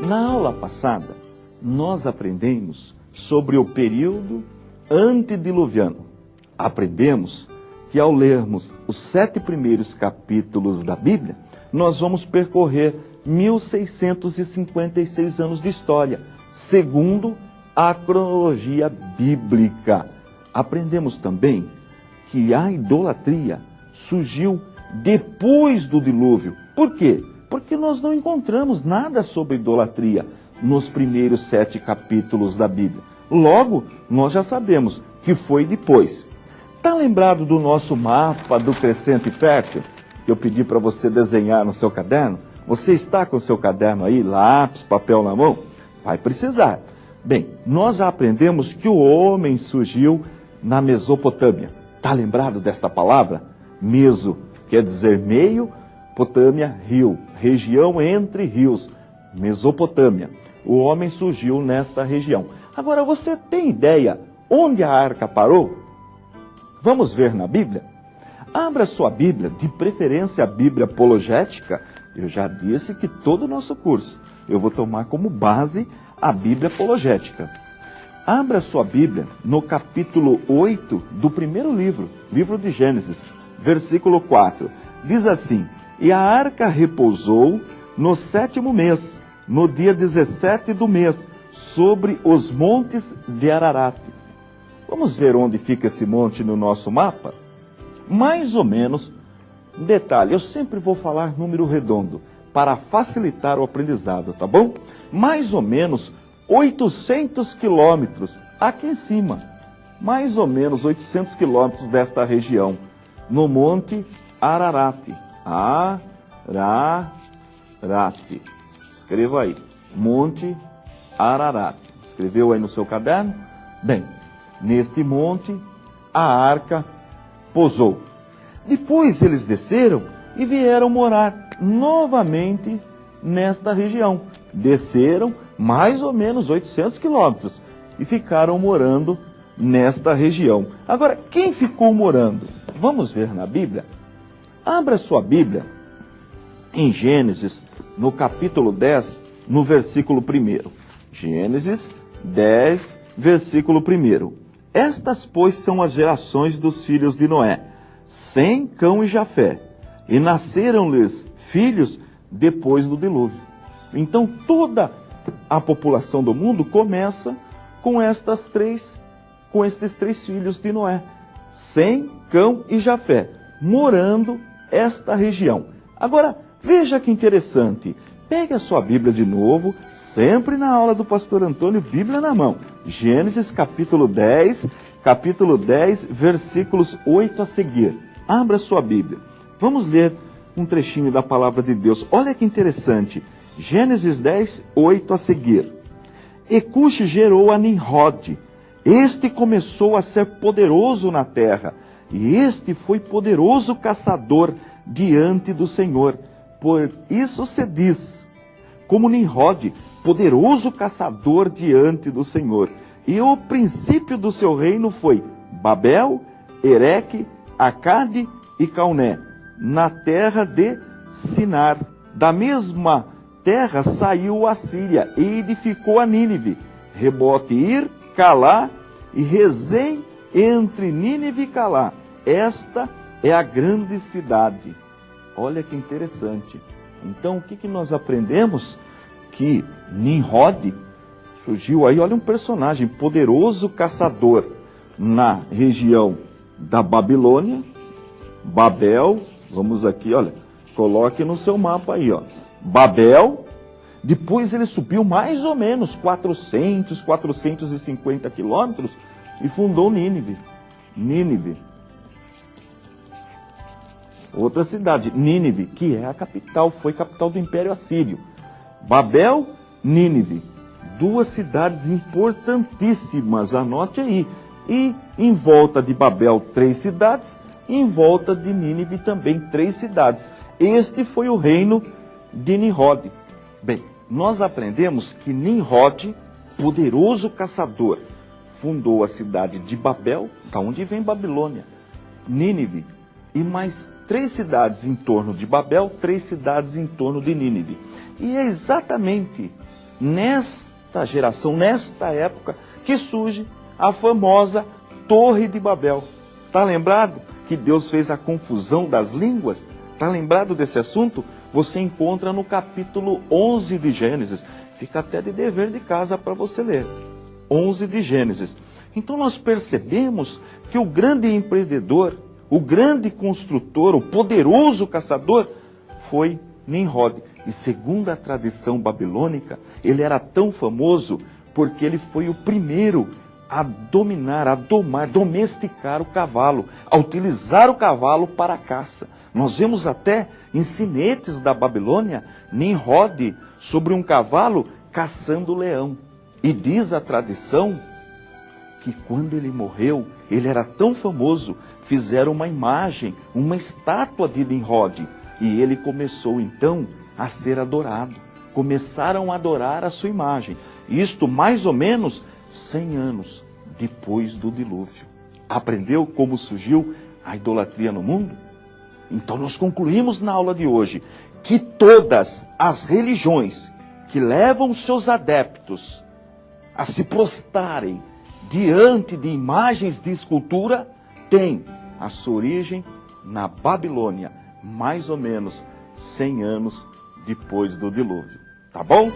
Na aula passada, nós aprendemos sobre o período antediluviano. Aprendemos que ao lermos os 7 primeiros capítulos da Bíblia, nós vamos percorrer 1656 anos de história, segundo a cronologia bíblica. Aprendemos também que a idolatria surgiu depois do dilúvio. Por quê? Porque nós não encontramos nada sobre idolatria nos primeiros 7 capítulos da Bíblia. Logo, nós já sabemos que foi depois. Está lembrado do nosso mapa do crescente fértil? Que eu pedi para você desenhar no seu caderno? Você está com o seu caderno aí, lápis, papel na mão? Vai precisar. Bem, nós já aprendemos que o homem surgiu na Mesopotâmia. Está lembrado desta palavra? Meso quer dizer meio, Potâmia, rio, região entre rios, Mesopotâmia. O homem surgiu nesta região. Agora, você tem ideia onde a arca parou? Vamos ver na Bíblia? Abra sua Bíblia, de preferência a Bíblia apologética. Eu já disse que todo o nosso curso eu vou tomar como base a Bíblia apologética. Abra sua Bíblia no capítulo 8 do primeiro livro, livro de Gênesis, versículo 4. Diz assim: e a arca repousou no 7º mês, no dia 17 do mês, sobre os montes de Ararat. Vamos ver onde fica esse monte no nosso mapa? Mais ou menos, detalhe, eu sempre vou falar número redondo, para facilitar o aprendizado, tá bom? Mais ou menos 800 quilômetros aqui em cima, mais ou menos 800 quilômetros desta região, no monte Ararat. Ararat. Escreva aí, Monte Ararat. Escreveu aí no seu caderno? Bem, neste monte a arca pousou. Depois eles desceram e vieram morar novamente nesta região. Desceram mais ou menos 800 quilômetros e ficaram morando nesta região. Agora, quem ficou morando? Vamos ver na Bíblia? Abra sua Bíblia em Gênesis, no capítulo 10, no versículo 1. Gênesis 10, versículo 1. Estas, pois, são as gerações dos filhos de Noé, Sem, Cão e Jafé, e nasceram-lhes filhos depois do dilúvio. Então, toda a população do mundo começa com estes 3 filhos de Noé, Sem, Cão e Jafé, morando esta região. Agora, veja que interessante. Pegue a sua Bíblia de novo, sempre na aula do pastor Antônio, Bíblia na mão. Gênesis capítulo 10, versículos 8 a seguir. Abra sua Bíblia. Vamos ler um trechinho da palavra de Deus. Olha que interessante. Gênesis 10, 8 a seguir. E Cuxi gerou a Nimrod. Este começou a ser poderoso na terra. E este foi poderoso caçador diante do Senhor. Por isso se diz, como Nimrod, poderoso caçador diante do Senhor. E o princípio do seu reino foi Babel, Ereque, Acade e Calné, na terra de Sinar. Da mesma terra saiu a Síria e edificou a Nínive, Rebote Ir, Calá e Rezém entre Nínive e Calá. Esta é a grande cidade. Olha que interessante. Então, o que nós aprendemos? Que Nimrod surgiu aí, olha um personagem, poderoso caçador na região da Babilônia, Babel, vamos aqui, olha, coloque no seu mapa aí, ó, Babel. Depois ele subiu mais ou menos 450 quilômetros e fundou Nínive. Outra cidade, Nínive, que é a capital, foi capital do Império Assírio. Babel, Nínive, 2 cidades importantíssimas, anote aí. E em volta de Babel 3 cidades, em volta de Nínive também 3 cidades. Este foi o reino de Nimrod. Bem, nós aprendemos que Nimrod, poderoso caçador, fundou a cidade de Babel, da onde vem Babilônia, Nínive, e mais 3 cidades em torno de Babel, 3 cidades em torno de Nínive. E é exatamente nesta geração, nesta época, que surge a famosa Torre de Babel. Está lembrado que Deus fez a confusão das línguas? Está lembrado desse assunto? Você encontra no capítulo 11 de Gênesis. Fica até de dever de casa para você ler. 11 de Gênesis. Então nós percebemos que o grande empreendedor, o grande construtor, o poderoso caçador foi Nimrod. E segundo a tradição babilônica, ele era tão famoso porque ele foi o primeiro a dominar, a domar, domesticar o cavalo, a utilizar o cavalo para a caça. Nós vemos até em sinetes da Babilônia, Nimrod sobre um cavalo caçando o leão. E diz a tradição que quando ele morreu, ele era tão famoso, fizeram uma imagem, uma estátua de Nimrod. E ele começou então a ser adorado. Começaram a adorar a sua imagem. Isto mais ou menos 100 anos depois do dilúvio. Aprendeu como surgiu a idolatria no mundo? Então nós concluímos na aula de hoje que todas as religiões que levam seus adeptos a se prostrarem diante de imagens de escultura têm a sua origem na Babilônia, mais ou menos 100 anos depois do dilúvio. Tá bom?